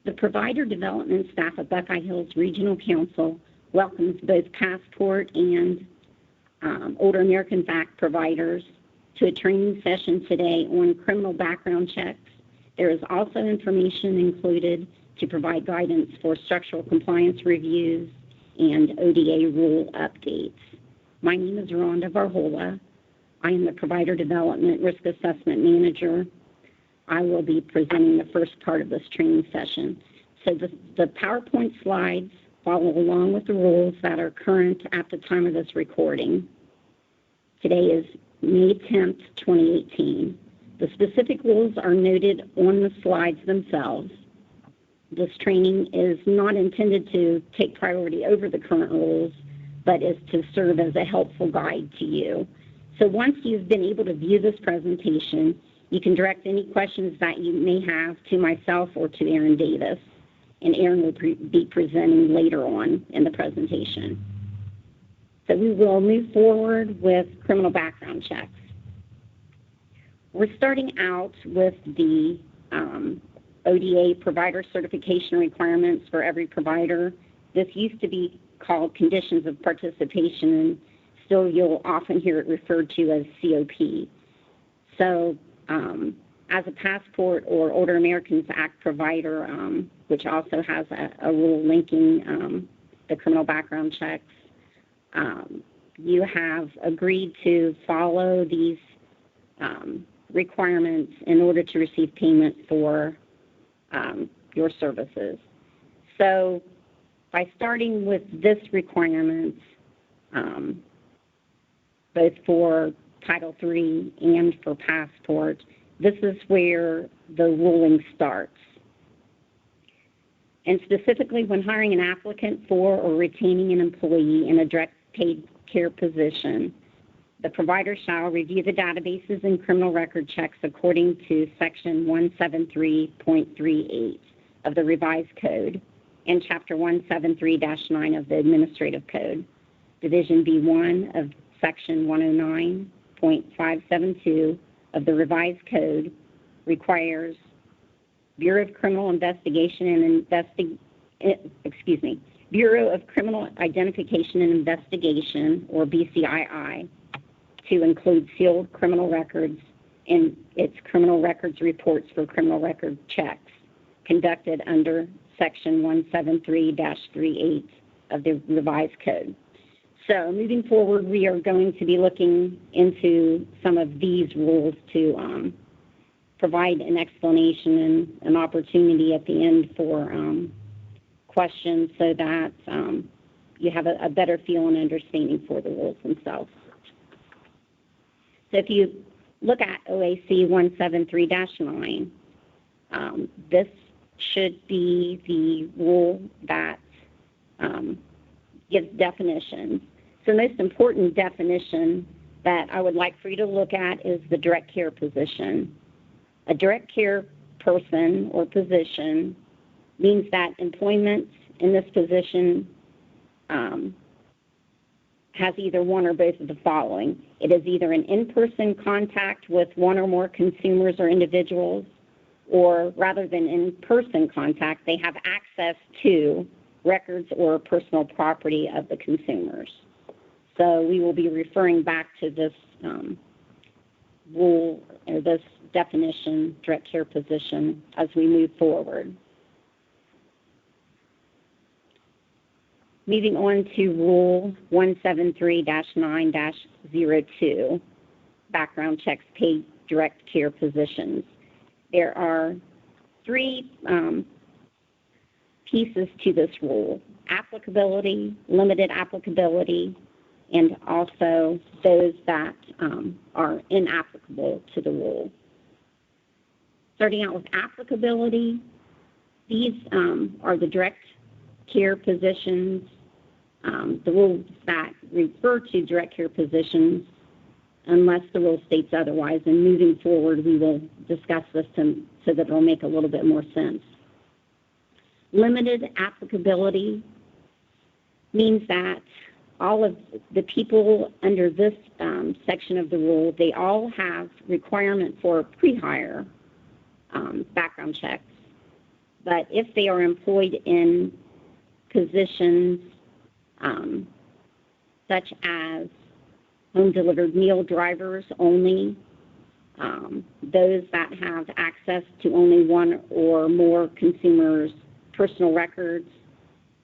The provider development staff at Buckeye Hills Regional Council welcomes both Passport and Older Americans Act providers to a training session today on criminal background checks. There is also information included to provide guidance for structural compliance reviews and ODA rule updates. My name is Rhonda Varhola. I am the Provider Development Risk Assessment Manager. I will be presenting the first part of this training session. So the PowerPoint slides follow along with the rules that are current at the time of this recording. Today is May 10th, 2018. The specific rules are noted on the slides themselves. This training is not intended to take priority over the current rules, but is to serve as a helpful guide to you. So once you've been able to view this presentation, you can direct any questions that you may have to myself or to Aaron Davis, and Aaron will be presenting later on in the presentation. So we will move forward with criminal background checks. We're starting out with the ODA provider certification requirements for every provider. This used to be called conditions of participation, and still you'll often hear it referred to as COP. So as a Passport or Older Americans Act provider, which also has a rule linking the criminal background checks, you have agreed to follow these requirements in order to receive payment for your services. So by starting with this requirement, both for Title III and for Passport, this is where the ruling starts. And specifically, when hiring an applicant for or retaining an employee in a direct paid care position, the provider shall review the databases and criminal record checks according to Section 173.38 of the Revised Code and Chapter 173-9 of the Administrative Code. Division B1 of Section 109.572 of the Revised Code requires Bureau of Criminal Investigation and Bureau of Criminal Identification and Investigation, or BCII, to include sealed criminal records in its criminal records reports for criminal record checks conducted under Section 173-38 of the Revised Code. So moving forward, we are going to be looking into some of these rules to provide an explanation and an opportunity at the end for questions so that you have a better feel and understanding for the rules themselves. So if you look at OAC 173-9, this should be the rule that gives definitions. So the most important definition that I would like for you to look at is the direct care position. A direct care person or position means that employment in this position has either one or both of the following. It is either an in-person contact with one or more consumers or individuals, or rather than in-person contact, they have access to records or personal property of the consumers. So we will be referring back to this rule or this definition, direct care position, as we move forward. Moving on to Rule 173-9-02, background checks paid direct care positions. There are three pieces to this rule: applicability, limited applicability, and also those that are inapplicable to the rule. Starting out with applicability, these are the direct care positions, the rules that refer to direct care positions, unless the rule states otherwise. And moving forward, we will discuss this so that it will make a little bit more sense. Limited applicability means that all of the people under this section of the rule, they all have requirement for pre-hire background checks, But if they are employed in positions such as home-delivered meal drivers only, those that have access to only one or more consumers' personal records,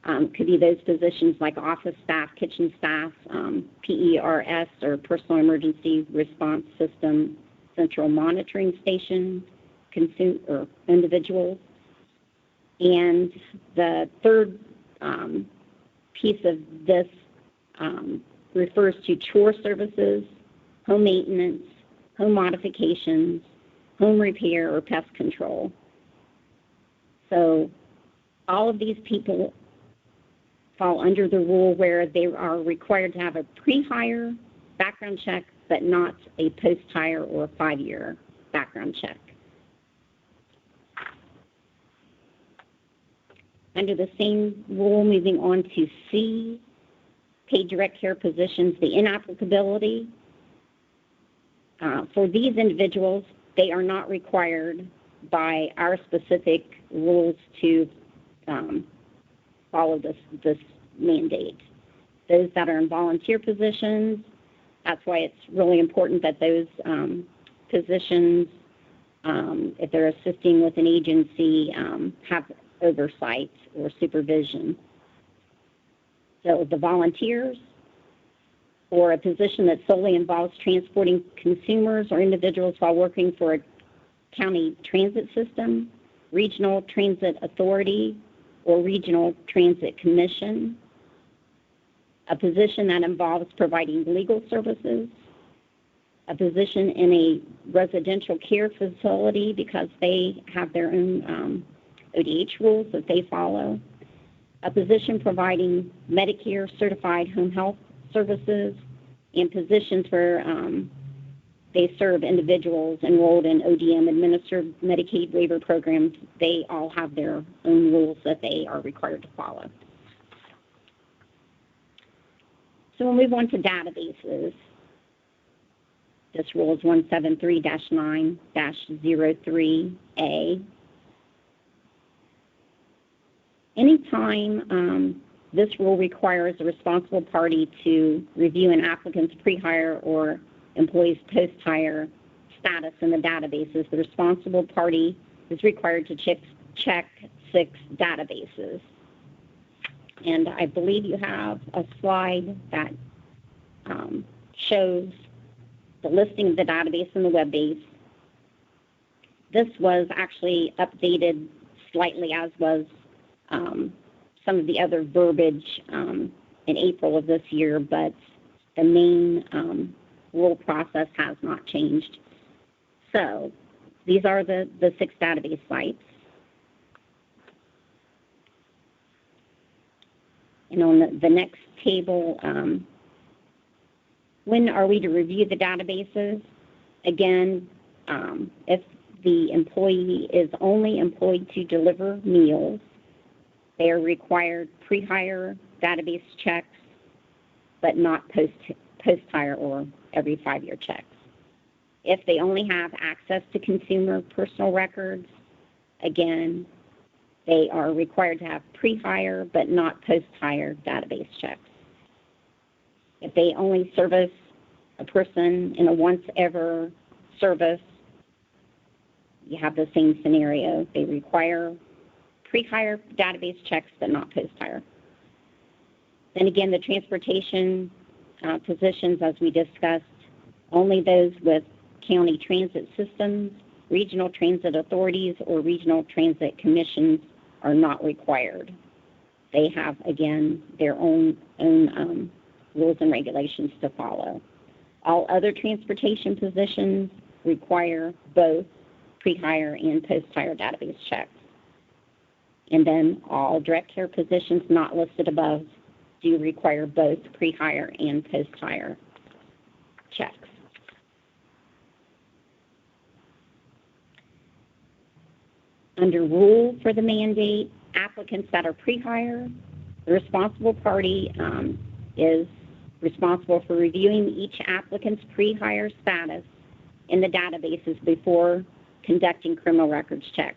could be those positions like office staff, kitchen staff, PERS, or Personal Emergency Response System Central Monitoring Station or individuals. And the third piece of this refers to chore services, home maintenance, home modifications, home repair, or pest control. So all of these people fall under the rule where they are required to have a pre-hire background check, but not a post-hire or 5-year background check. Under the same rule, moving on to C, paid direct care positions, the inapplicability. For these individuals, they are not required by our specific rules to follow this mandate. Those that are in volunteer positions, that's why it's really important that those positions, if they're assisting with an agency, have oversight or supervision. So the volunteers, or a position that solely involves transporting consumers or individuals while working for a county transit system, regional transit authority, or regional transit commission. A position that involves providing legal services. A position in a residential care facility because they have their own ODH rules that they follow. A position providing Medicare certified home health services, and positions where they serve individuals enrolled in ODM administered Medicaid waiver programs. They all have their own rules that they are required to follow. So we'll move on to databases. This rule is 173-9-03A. Anytime this rule requires a responsible party to review an applicant's pre-hire or employee's post-hire status in the databases, the responsible party is required to check 6 databases. And I believe you have a slide that shows the listing of the database and the web base. This was actually updated slightly, as was some of the other verbiage in April of this year, but the main rule process has not changed. So these are the 6 database sites. And on the next table, when are we to review the databases? Again, if the employee is only employed to deliver meals, they are required pre-hire database checks, but not post-hire or every 5-year checks. If they only have access to consumer personal records, again, they are required to have pre-hire but not post-hire database checks. If they only service a person in a once-ever service, you have the same scenario. They require pre-hire database checks but not post-hire. Then again, the transportation positions, as we discussed, only those with county transit systems, regional transit authorities, or regional transit commissions are not required. They have, again, their own rules and regulations to follow. All other transportation positions require both pre-hire and post-hire database checks. And then all direct care positions not listed above do require both pre-hire and post-hire checks. Under rule for the mandate, applicants that are pre-hire, the responsible party is responsible for reviewing each applicant's pre-hire status in the databases before conducting criminal records checks.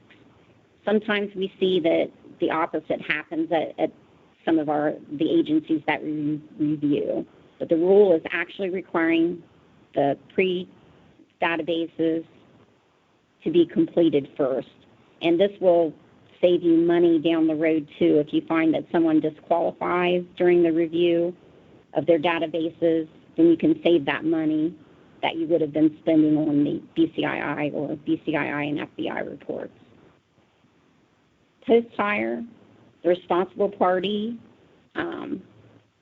Sometimes we see that the opposite happens at some of the agencies that we review. But the rule is actually requiring the pre-databases to be completed first. And this will save you money down the road, too, if you find that someone disqualifies during the review of their databases, then you can save that money that you would have been spending on the BCII or BCII and FBI reports. Post-hire, the responsible party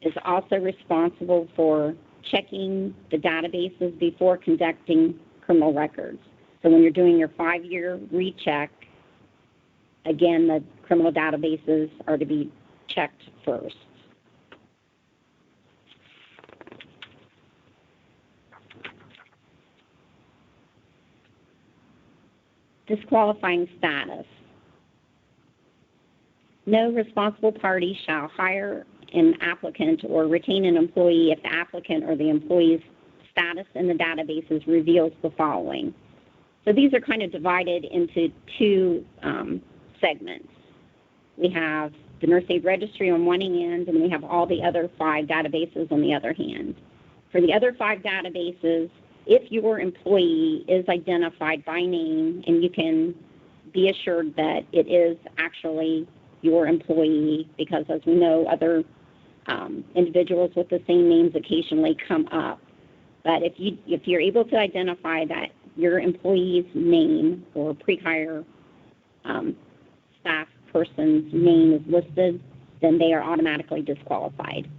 is also responsible for checking the databases before conducting criminal records. So when you're doing your 5-year recheck, again, the criminal databases are to be checked first. Disqualifying status. No responsible party shall hire an applicant or retain an employee if the applicant or the employee's status in the databases reveals the following. So these are kind of divided into two segments. We have the nurse aid registry on one end, and we have all the other 5 databases on the other hand. For the other 5 databases, if your employee is identified by name, and you can be assured that it is actually your employee, because as we know, other individuals with the same names occasionally come up. But if you're able to identify that your employee's name or pre-hire staff person's name is listed, then they are automatically disqualified.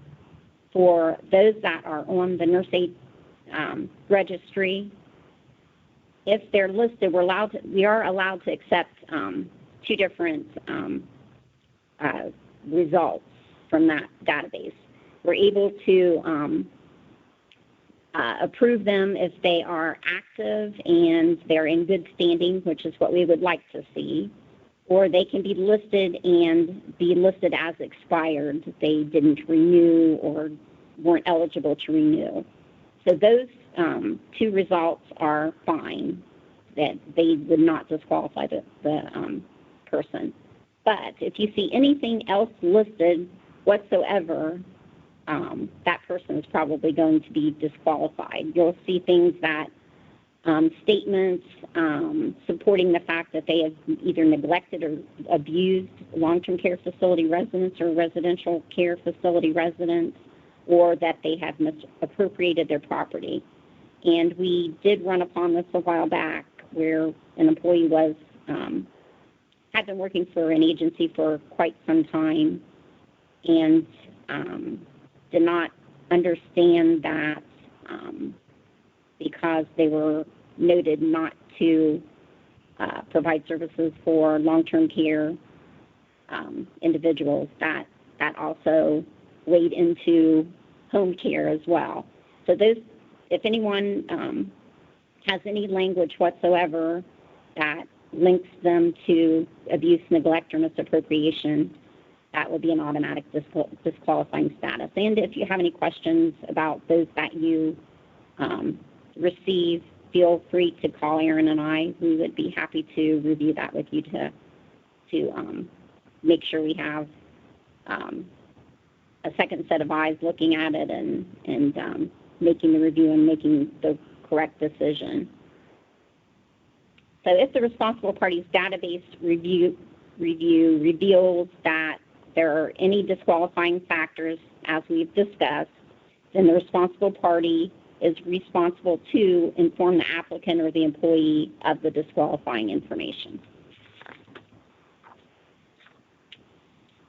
For those that are on the nurse aid registry, if they're listed, we are allowed to accept 2 different results from that database. We're able to approve them if they are active and they're in good standing, which is what we would like to see, or they can be listed and be listed as expired. They didn't renew or weren't eligible to renew. So those 2 results are fine, that they would not disqualify the person. But if you see anything else listed whatsoever, that person is probably going to be disqualified. You'll see things that statements supporting the fact that they have either neglected or abused long-term care facility residents or residential care facility residents, or that they have misappropriated their property. And we did run upon this a while back where an employee had been working for an agency for quite some time and did not understand that because they were noted not to provide services for long-term care individuals, that also weighed into home care as well. So those, if anyone has any language whatsoever that links them to abuse, neglect, or misappropriation, that will be an automatic disqualifying status. And if you have any questions about those that you receive, feel free to call Aaron and I. We would be happy to review that with you to make sure we have a second set of eyes looking at it and making the review and making the correct decision. So if the responsible party's database review reveals that there are any disqualifying factors, as we've discussed, then the responsible party is responsible to inform the applicant or the employee of the disqualifying information.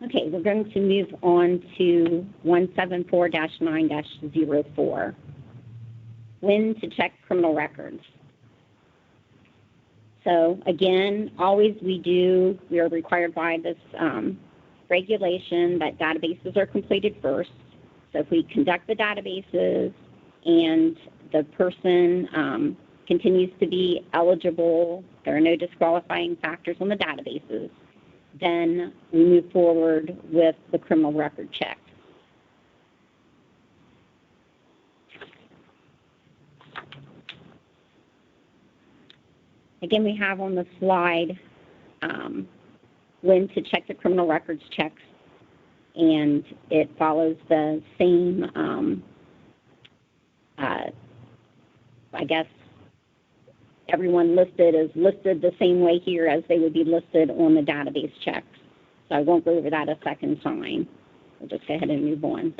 Okay, we're going to move on to 174-9-04, when to check criminal records. So again, always we are required by this regulation that databases are completed first. So if we conduct the databases and the person continues to be eligible, there are no disqualifying factors on the databases, then we move forward with the criminal record check. Again, we have on the slide when to check the criminal records checks, and it follows the same, I guess, everyone listed is listed the same way here as they would be listed on the database checks. So I won't go over that a second time. We'll just go ahead and move on.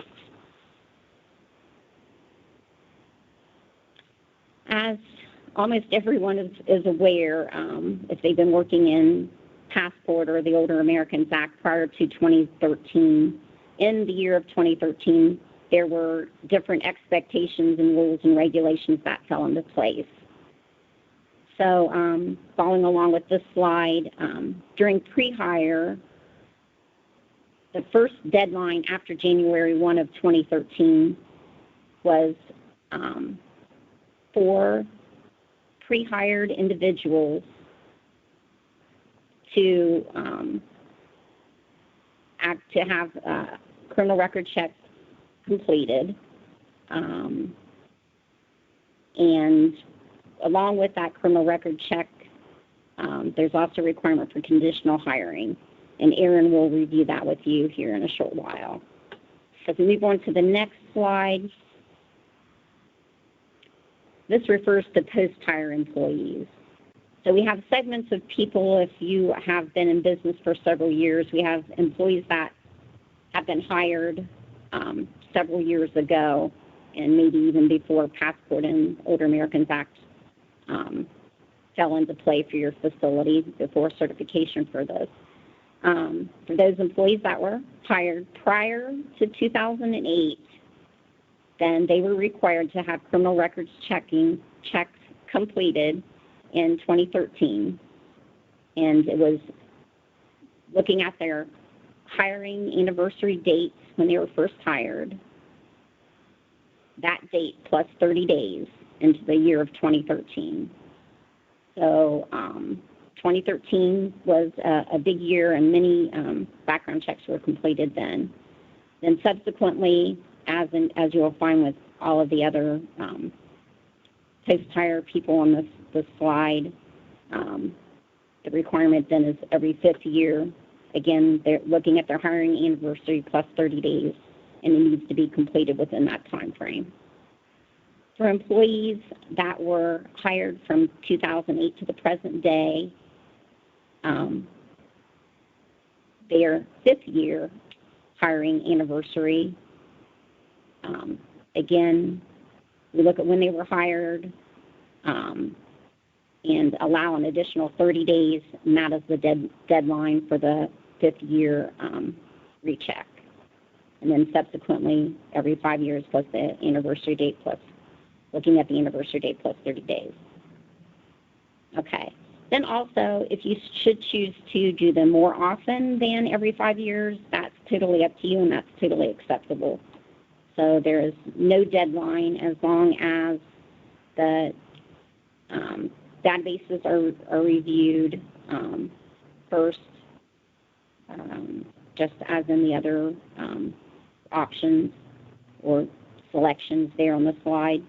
As almost everyone is aware, if they've been working in Passport or the Older Americans Act prior to 2013, in the year of 2013, there were different expectations and rules and regulations that fell into place. So following along with this slide, during pre-hire, the first deadline after January 1 of 2013 was for pre-hired individuals to have criminal record checks completed, and along with that criminal record check, there's also a requirement for conditional hiring, and Aaron will review that with you here in a short while. So if we move on to the next slide, this refers to post-hire employees. So we have segments of people. If you have been in business for several years, we have employees that have been hired several years ago, and maybe even before Passport and Older Americans Act fell into play for your facility, before certification for this. For those employees that were hired prior to 2008, then they were required to have criminal records checks completed in 2013, and it was looking at their hiring anniversary dates when they were first hired, that date plus 30 days into the year of 2013. So 2013 was a big year, and many background checks were completed then. Then subsequently, as you'll find with all of the other post-hire people on this slide, the requirement then is every fifth year. Again, they're looking at their hiring anniversary plus 30 days, and it needs to be completed within that time frame. For employees that were hired from 2008 to the present day, their fifth year hiring anniversary, again, we look at when they were hired and allow an additional 30 days, and that is the deadline for the fifth year recheck. And then subsequently, every 5 years plus the anniversary date plus, looking at the anniversary date plus 30 days. Okay. Then also, if you should choose to do them more often than every 5 years, that's totally up to you, and that's totally acceptable. So there is no deadline as long as the databases are reviewed first, just as in the other options or selections there on the slide.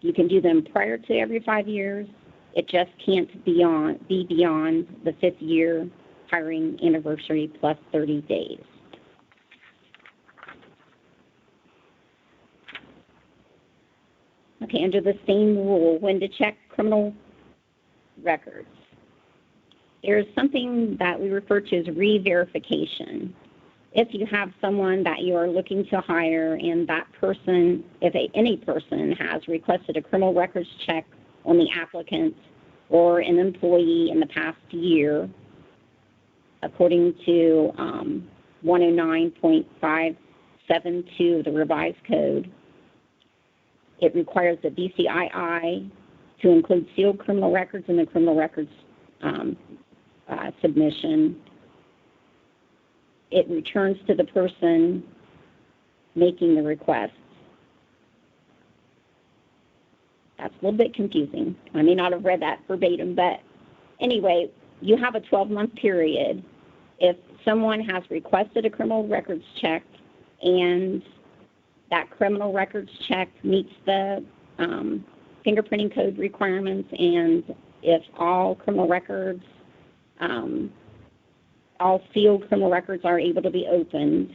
You can do them prior to every 5 years. It just can't be beyond the fifth year hiring anniversary plus 30 days. Okay, under the same rule, when to check criminal records, there's something that we refer to as re-verification. If you have someone that you are looking to hire and that person, if any person has requested a criminal records check on the applicant or an employee in the past year, according to 109.572 of the revised code, it requires the BCII to include sealed criminal records in the criminal records submission. It returns to the person making the request. That's a little bit confusing. I may not have read that verbatim, but anyway, you have a 12-month period. If someone has requested a criminal records check and that criminal records check meets the fingerprinting code requirements, and if all criminal records all sealed criminal records are able to be opened,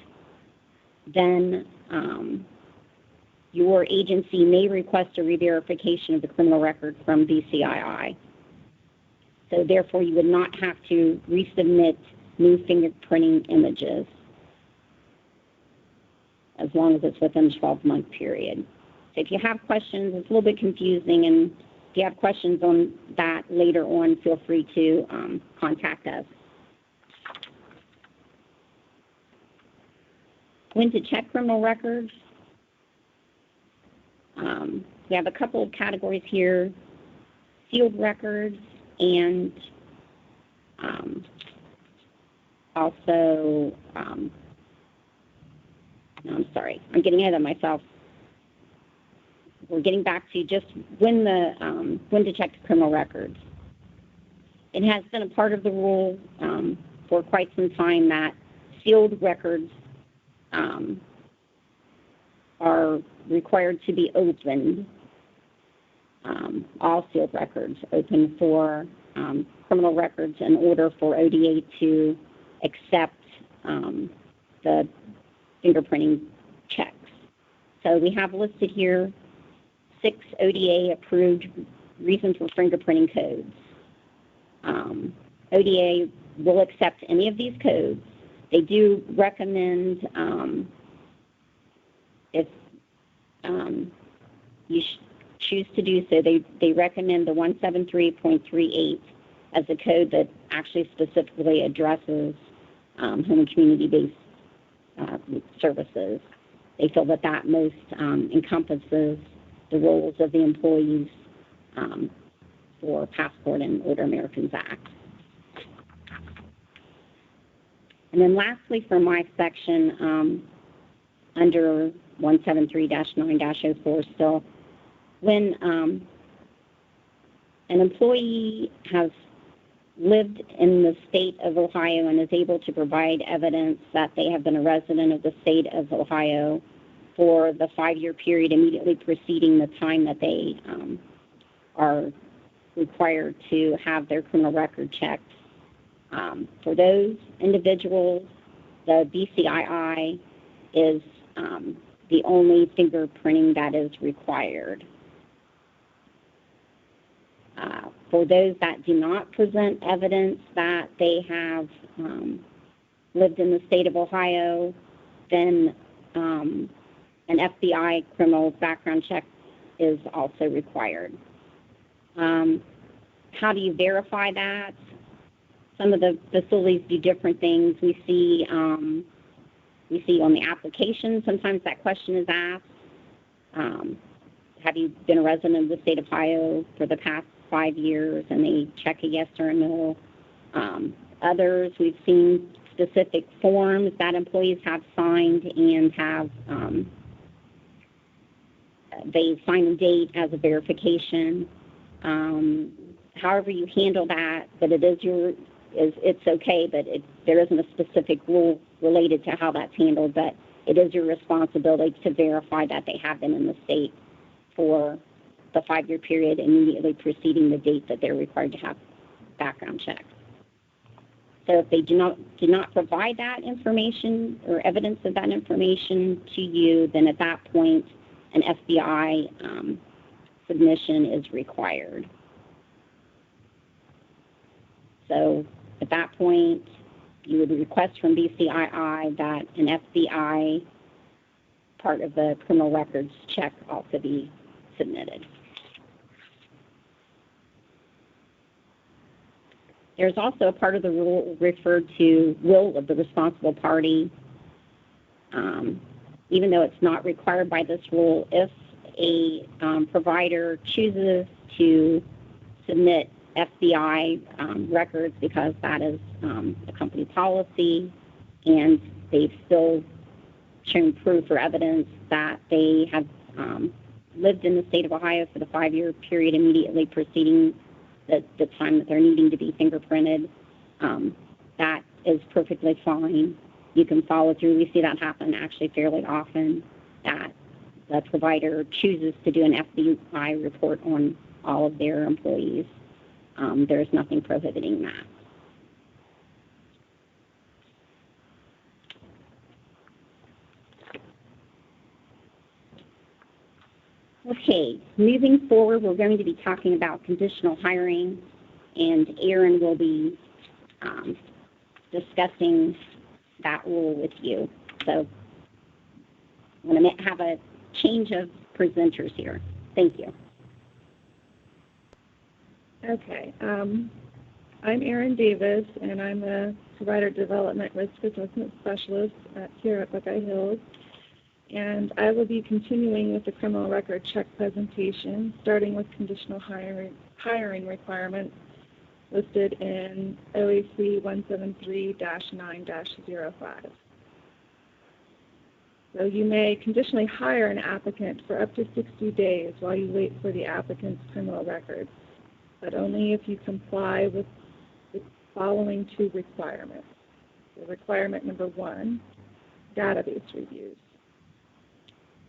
then your agency may request a re-verification of the criminal record from BCII. So therefore, you would not have to resubmit new fingerprinting images as long as it's within the 12-month period. So if you have questions, it's a little bit confusing, and if you have questions on that later on, feel free to contact us. When to check criminal records. We have a couple of categories here: sealed records and also, no, I'm sorry, I'm getting ahead of myself. We're getting back to just when to check the criminal records. It has been a part of the rule for quite some time that sealed records are required to be opened. All sealed records open for criminal records in order for ODA to accept the fingerprinting checks. So we have listed here 6 ODA-approved reasons for fingerprinting codes. ODA will accept any of these codes. They do recommend, if you choose to do so, they recommend the 173.38 as a code that actually specifically addresses home and community-based services. They feel that that most encompasses the roles of the employees for Passport and Older Americans Act. And then lastly, for my section, under 173-9-04 still, when an employee has lived in the state of Ohio and is able to provide evidence that they have been a resident of the state of Ohio for the 5-year period immediately preceding the time that they are required to have their criminal record checked. For those individuals, the BCII is the only fingerprinting that is required. For those that do not present evidence that they have lived in the state of Ohio, then an FBI criminal background check is also required. How do you verify that? Some of the facilities do different things. We see on the application, sometimes that question is asked. Have you been a resident of the state of Ohio for the past 5 years? And they check a yes or a no. Others, we've seen specific forms that employees have signed and have, they sign a date as a verification. However you handle that, but it's okay, but there isn't a specific rule related to how that's handled, but it is your responsibility to verify that they have been in the state for the 5-year period immediately preceding the date that they're required to have background checks. So if they do not provide that information or evidence of that information to you, then at that point an FBI submission is required. So at that point, you would request from BCII that an FBI part of the criminal records check also be submitted. There's also a part of the rule referred to will of the responsible party. Even though it's not required by this rule, if a provider chooses to submit FBI records because that is a company policy, and they've still shown proof or evidence that they have lived in the state of Ohio for the 5-year period immediately preceding the time that they're needing to be fingerprinted, that is perfectly fine. You can follow through. We see that happen actually fairly often, that the provider chooses to do an FBI report on all of their employees. There's nothing prohibiting that. Okay, moving forward, we're going to be talking about conditional hiring, and Aaron will be discussing that rule with you. So I'm going to have a change of presenters here. Thank you. Okay. I'm Erin Davis, and I'm a Provider Development Risk Assessment Specialist here at Buckeye Hills. And I will be continuing with the criminal record check presentation, starting with conditional hiring requirements listed in OAC 173-9-05. So you may conditionally hire an applicant for up to 60 days while you wait for the applicant's criminal records, but only if you comply with the following two requirements. So requirement number 1, database reviews.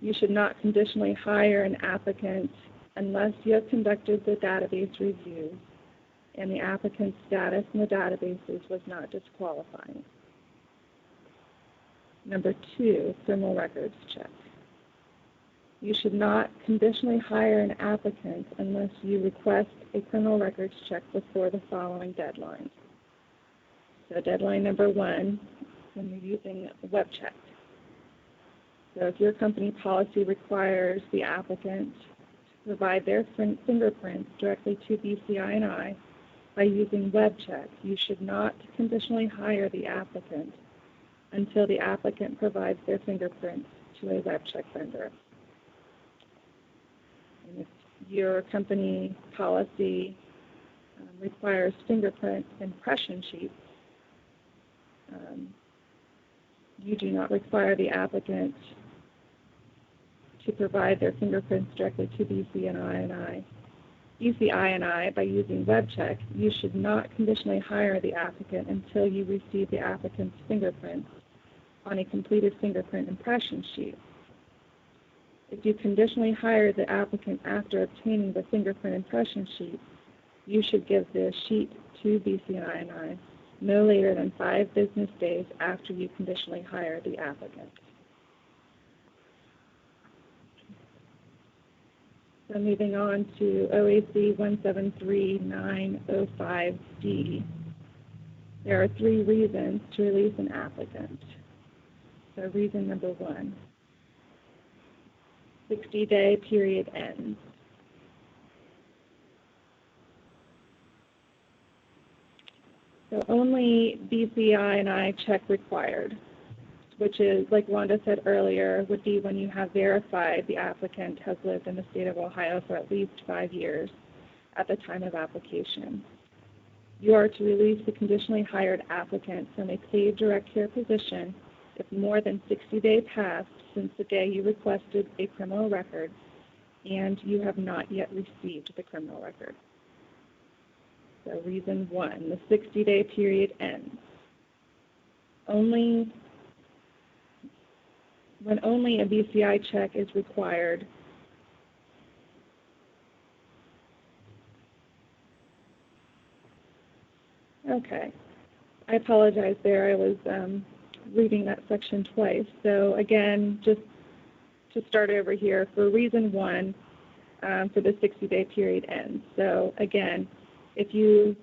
You should not conditionally hire an applicant unless you have conducted the database review and the applicant's status in the databases was not disqualifying. Number 2, criminal records check. You should not conditionally hire an applicant unless you request a criminal records check before the following deadlines. So deadline number 1, when you're using web check. So if your company policy requires the applicant to provide their fingerprints directly to BCI&I by using web check, you should not conditionally hire the applicant until the applicant provides their fingerprints to a web check vendor. And if your company policy requires fingerprint impression sheets, you do not require the applicant to provide their fingerprints directly to BCI&I by using web check. You should not conditionally hire the applicant until you receive the applicant's fingerprints on a completed fingerprint impression sheet. If you conditionally hire the applicant after obtaining the fingerprint impression sheet, you should give the sheet to BCI&I no later than 5 business days after you conditionally hire the applicant. So moving on to OAC 173-905D, there are 3 reasons to release an applicant. So reason number 1, 60-day period ends. So only BCI&I check required, which is, like Wanda said earlier, would be when you have verified the applicant has lived in the state of Ohio for at least 5 years at the time of application. You are to release the conditionally hired applicant from a paid direct care position if more than 60 days passed since the day you requested a criminal record and you have not yet received the criminal record. So reason 1, the 60-day period ends. When only a BCI check is required, okay, I apologize there. I was reading that section twice. So again, just to start over here, for reason 1, for the 60-day period ends. So again, if you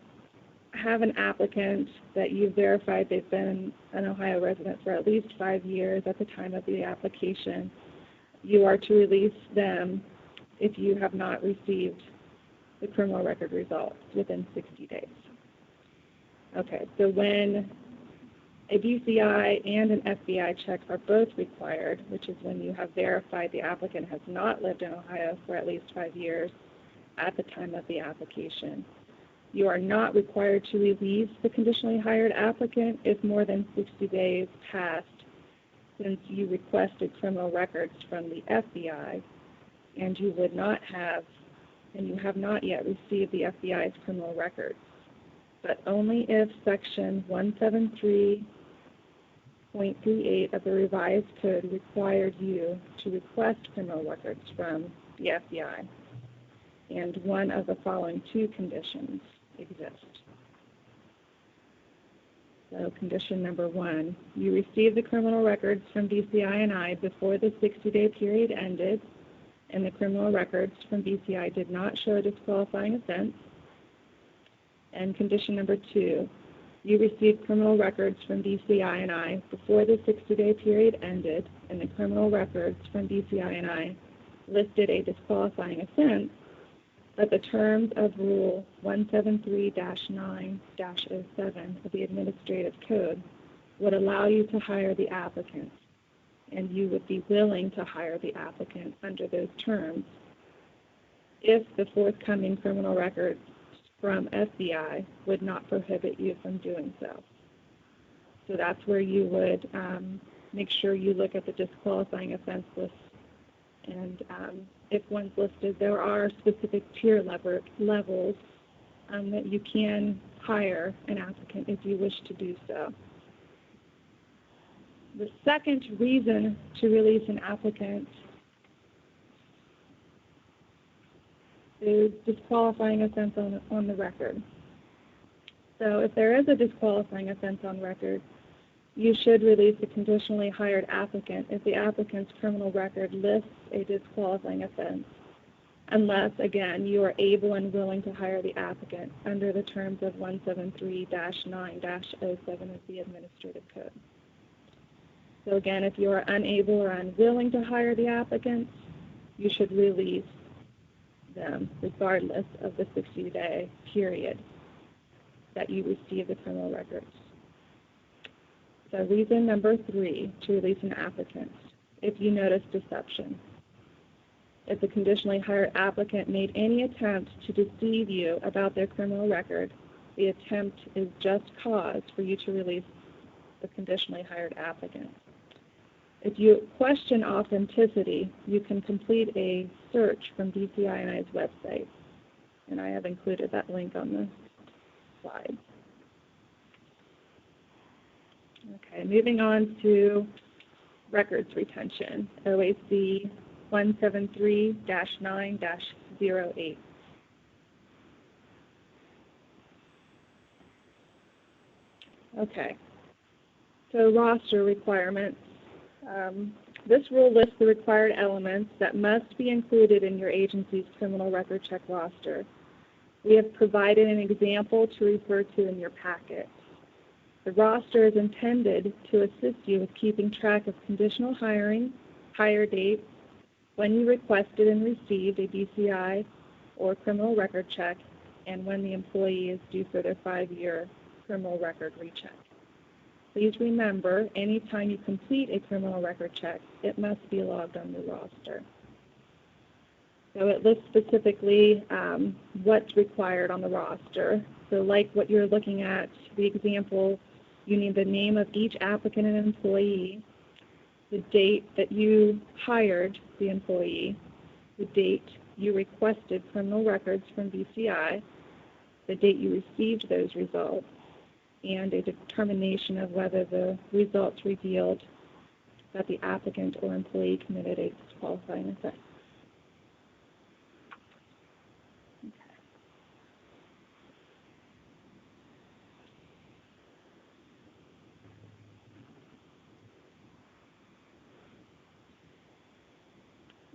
have an applicant that you've verified they've been an Ohio resident for at least 5 years at the time of the application, you are to release them if you have not received the criminal record results within 60 days. Okay, so when a BCI and an FBI check are both required, which is when you have verified the applicant has not lived in Ohio for at least 5 years at the time of the application, you are not required to release the conditionally hired applicant if more than 60 days passed since you requested criminal records from the FBI and you have not yet received the FBI's criminal records, but only if Section 173.38 of the revised code required you to request criminal records from the FBI, and one of the following 2 conditions exist. So condition number 1, you received the criminal records from BCI&I before the 60-day period ended, and the criminal records from BCI did not show a disqualifying offense. And condition number 2, you received criminal records from BCI&I before the 60-day period ended, and the criminal records from BCI&I listed a disqualifying offense, but the terms of Rule 173-9-07 of the Administrative Code would allow you to hire the applicant, and you would be willing to hire the applicant under those terms if the forthcoming criminal records from FBI would not prohibit you from doing so. So that's where you would make sure you look at the disqualifying offense list, and if one's listed, there are specific tier levels that you can hire an applicant if you wish to do so. The second reason to release an applicant is disqualifying offense on the record. So if there is a disqualifying offense on record, you should release a conditionally hired applicant if the applicant's criminal record lists a disqualifying offense, unless, again, you are able and willing to hire the applicant under the terms of 173-9-07 of the Administrative Code. So again, if you are unable or unwilling to hire the applicants, you should release them regardless of the 60-day period that you receive the criminal records. So reason number 3 to release an applicant, if you notice deception. If the conditionally hired applicant made any attempt to deceive you about their criminal record, the attempt is just cause for you to release the conditionally hired applicant. If you question authenticity, you can complete a search from BCI&I's website, and I have included that link on the slide. Okay, moving on to records retention, OAC 173-9-08. Okay, so roster requirements. This rule lists the required elements that must be included in your agency's criminal record check roster. We have provided an example to refer to in your packet. The roster is intended to assist you with keeping track of conditional hiring, hire dates, when you requested and received a BCI or criminal record check, and when the employee is due for their 5-year criminal record recheck. Please remember, anytime you complete a criminal record check, it must be logged on the roster. So it lists specifically what's required on the roster. So like what you're looking at, the example, you need the name of each applicant and employee, the date that you hired the employee, the date you requested criminal records from BCI, the date you received those results, and a determination of whether the results revealed that the applicant or employee committed a disqualifying offense. Okay.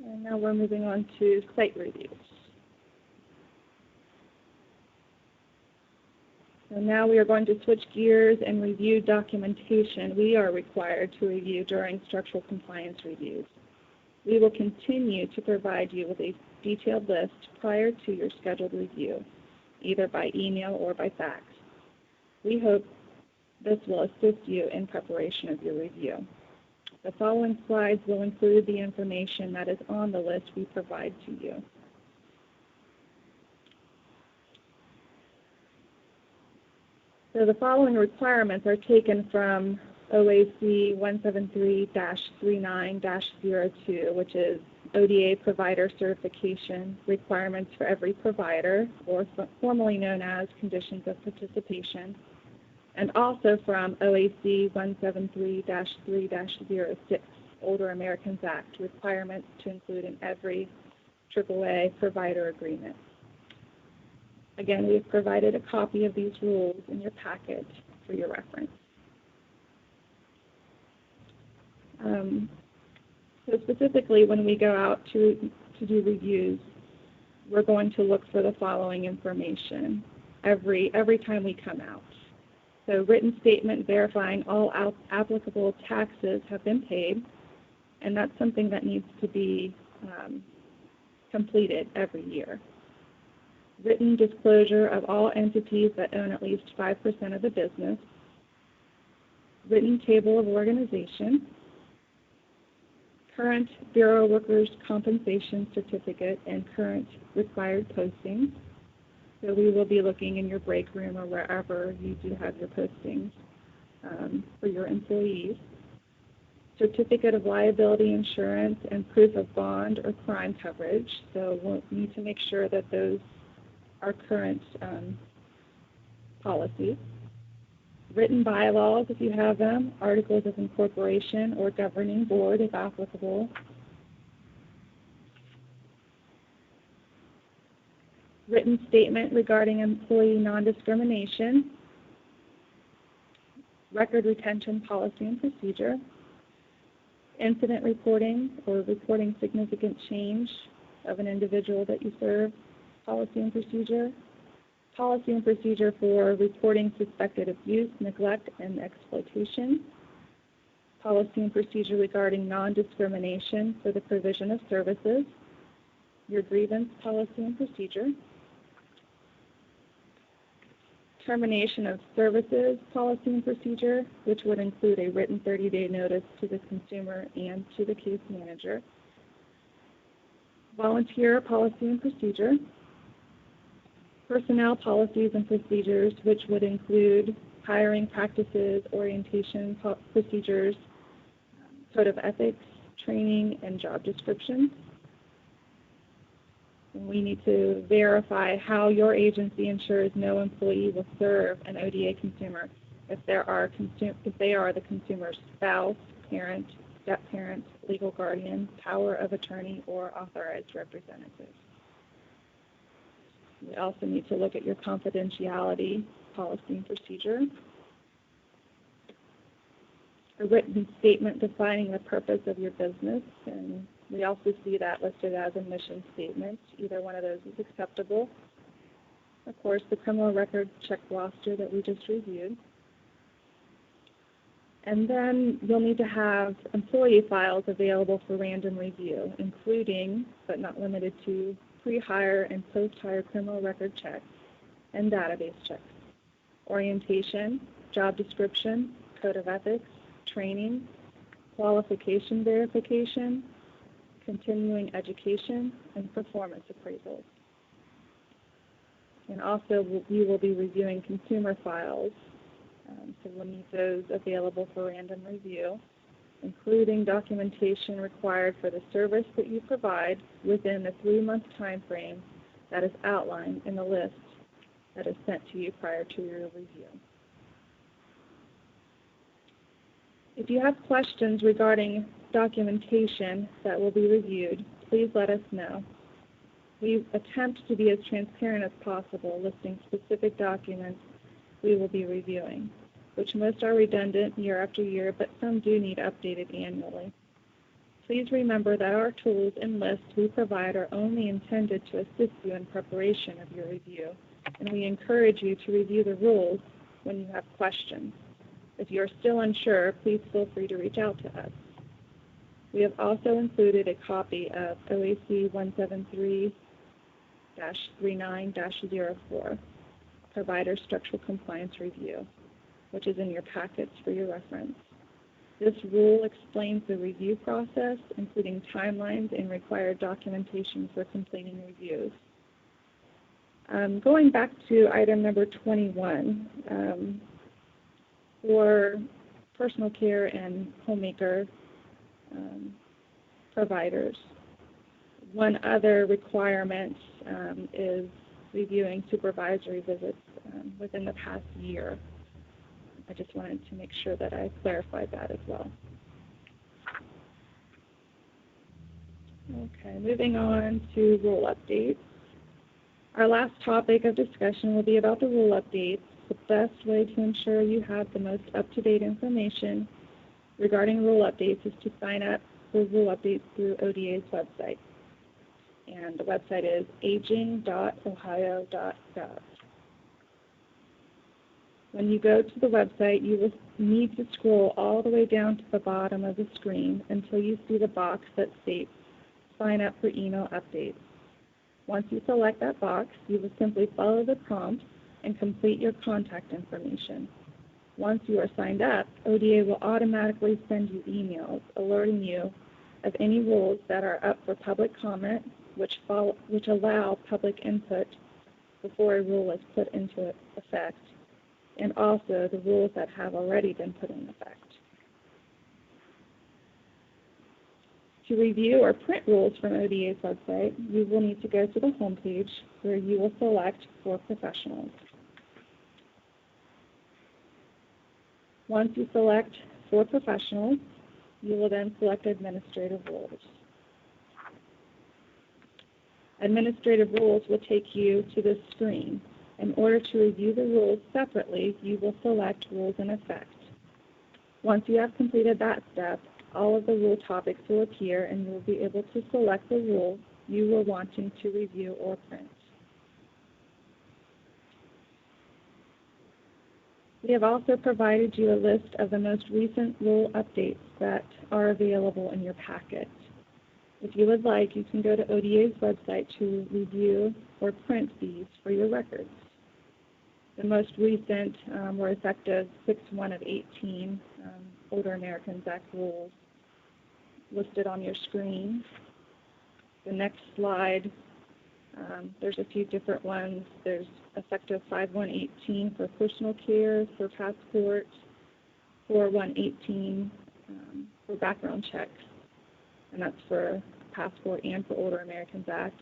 And now we're moving on to site reviews. So now we are going to switch gears and review documentation we are required to review during structural compliance reviews. We will continue to provide you with a detailed list prior to your scheduled review, either by email or by fax. We hope this will assist you in preparation of your review. The following slides will include the information that is on the list we provide to you. So the following requirements are taken from OAC 173-39-02, which is ODA provider certification requirements for every provider, or formerly known as conditions of participation, and also from OAC 173-3-06, Older Americans Act, requirements to include in every AAA provider agreement. Again, we have provided a copy of these rules in your packet for your reference. So specifically, when we go out to to do reviews, we're going to look for the following information every time we come out. So written statement verifying all applicable taxes have been paid, and that's something that needs to be completed every year. Written disclosure of all entities that own at least 5% of the business. Written table of organization. Current Bureau Workers' Compensation Certificate and current required postings. So we will be looking in your break room or wherever you do have your postings for your employees. Certificate of liability insurance and proof of bond or crime coverage. So we'll need to make sure that those are current policies. Written bylaws, if you have them, articles of incorporation or governing board, if applicable. Written statement regarding employee non-discrimination. Record retention policy and procedure. Incident reporting or reporting significant change of an individual that you serve, policy and procedure. Policy and procedure for reporting suspected abuse, neglect, and exploitation. Policy and procedure regarding non-discrimination for the provision of services. Your grievance policy and procedure. Termination of services policy and procedure, which would include a written 30-day notice to the consumer and to the case manager. Volunteer policy and procedure. Personnel policies and procedures, which would include hiring practices, orientation procedures, code of ethics, training, and job descriptions. And we need to verify how your agency ensures no employee will serve an ODA consumer if they are the consumer's spouse, parent, step-parent, legal guardian, power of attorney, or authorized representative. We also need to look at your confidentiality policy and procedure. A written statement defining the purpose of your business, and we also see that listed as a mission statement. Either one of those is acceptable. Of course, the criminal record check roster that we just reviewed. And then you'll need to have employee files available for random review, including, but not limited to, pre-hire and post-hire criminal record checks and database checks, orientation, job description, code of ethics, training, qualification verification, continuing education, and performance appraisals. And also, we will be reviewing consumer files, so we'll need those available for random review, including documentation required for the service that you provide within the 3-month time frame that is outlined in the list that is sent to you prior to your review. If you have questions regarding documentation that will be reviewed, please let us know. We attempt to be as transparent as possible, listing specific documents we will be reviewing, which most are redundant year after year, but some do need updated annually. Please remember that our tools and lists we provide are only intended to assist you in preparation of your review, and we encourage you to review the rules when you have questions. If you are still unsure, please feel free to reach out to us. We have also included a copy of OAC 173-39-04, Provider Structural Compliance Review, which is in your packets for your reference. This rule explains the review process, including timelines and required documentation for completing reviews. Going back to item number 21, for personal care and homemaker providers, one other requirement is reviewing supervisory visits within the past year. I just wanted to make sure that I clarified that as well. Okay, moving on to rule updates. Our last topic of discussion will be about the rule updates. The best way to ensure you have the most up-to-date information regarding rule updates is to sign up for rule updates through ODA's website. and the website is aging.ohio.gov. When you go to the website, you will need to scroll all the way down to the bottom of the screen until you see the box that states Sign up for email updates. Once you select that box, you will simply follow the prompts and complete your contact information. Once you are signed up, ODA will automatically send you emails alerting you of any rules that are up for public comment, which allow public input before a rule is put into effect, and also the rules that have already been put in effect. To review or print rules from ODA's website, you will need to go to the home page where you will select For Professionals. Once you select For Professionals, you will then select Administrative Rules. Administrative Rules will take you to this screen. In order to review the rules separately, you will select Rules in Effect. Once you have completed that step, all of the rule topics will appear and you will be able to select the rule you were wanting to review or print. We have also provided you a list of the most recent rule updates that are available in your packet. If you would like, you can go to ODA's website to review or print these for your records. The most recent were effective 6/1 of 18, Older Americans Act rules listed on your screen. The next slide, there's a few different ones. There's effective 5/1/18 for personal care, for passport, 4/1/18 for background checks, and that's for passport and for Older Americans Act.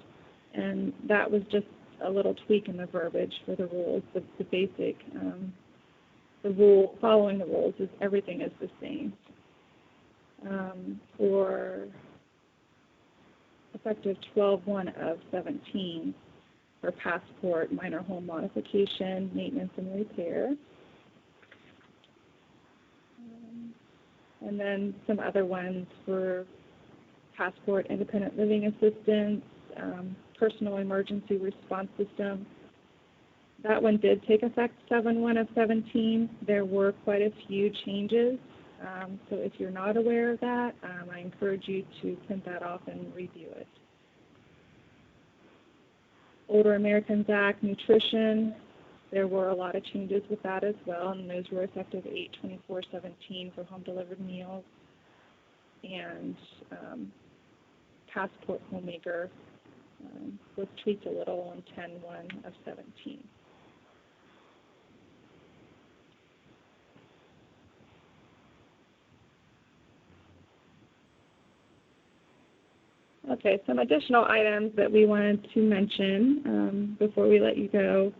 And that was just a little tweak in the verbiage for the rules. The basic, the rule, following the rules, is everything is the same. For effective 12/1 of 17 for passport, minor home modification, maintenance and repair. And then some other ones for passport, independent living assistance, personal emergency response system. That one did take effect 7/1 of 17. There were quite a few changes. So if you're not aware of that, I encourage you to print that off and review it. Older Americans Act, nutrition, there were a lot of changes with that as well, and those were effective 8/24/17 for home-delivered meals. And passport homemaker was tweaked a little on 10/1 of 17. Okay, some additional items that we wanted to mention before we let you go.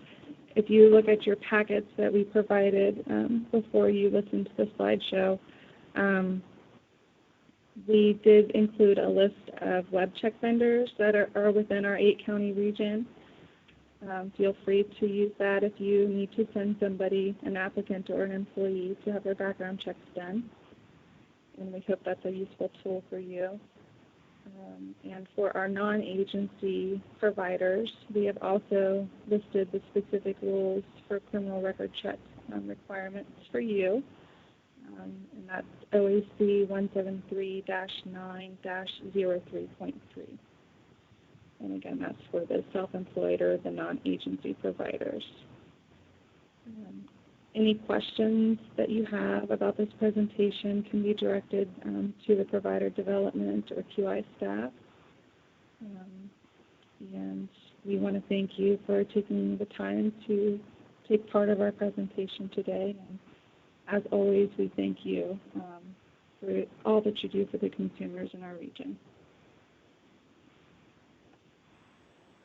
If you look at your packets that we provided before you listened to the slideshow, we did include a list of web check vendors that are within our 8-county region. Feel free to use that if you need to send somebody, an applicant or an employee, to have their background checks done. And we hope that's a useful tool for you. And for our non-agency providers, we have also listed the specific rules for criminal record check requirements for you. And that's OAC 173-9-03.3. And again, that's for the self-employed or the non-agency providers. Any questions that you have about this presentation can be directed to the provider development or QI staff. And we want to thank you for taking the time to take part of our presentation today. And as always, we thank you for all that you do for the consumers in our region.